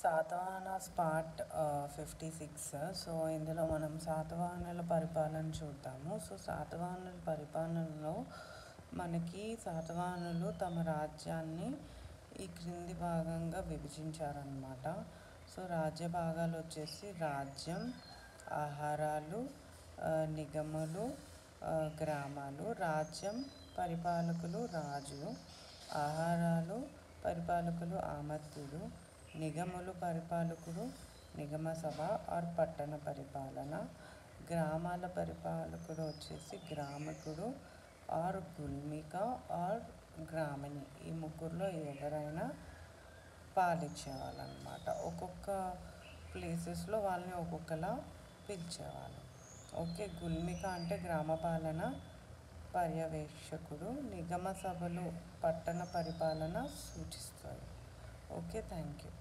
Satavahanas part 56. So ఇందులో మనం శాతవాహనుల పరిపాలన చూద్దాము. సో శాతవాహనుల పరిపాలనలో మనకి శాతవాహనులు తమ రాజ్యాన్ని ఈ క్రింది భాగంగా విభజించారనమాట. సో రాజ్య భాగాలు వచ్చేసి రాజ్యం, ఆహారాలు, నిగములు, గ్రామాలు. రాజ్యం పరిపాలకులు రాజు, ఆహారాలు పరిపాలకులు ఆమత్యుడు, నిగములు పరిపాలకుడు నిగమ సభ ఆర్ పట్టణ పరిపాలన, గ్రామాల పరిపాలకుడు వచ్చేసి గ్రామకుడు ఆర్ గుల్మిక ఆర్ గ్రామని. ఈ ముగ్గురులో ఎవరైనా పాలించేవాళ్ళనమాట. ఒక్కొక్క ప్లేసెస్లో వాళ్ళని ఒక్కొక్కలా పిలిచేవాళ్ళు. ఓకే, గుల్మిక అంటే గ్రామ పాలన పర్యవేక్షకుడు, నిగమ సభలు పట్టణ పరిపాలన సూచిస్తాయి. Okay, thank you.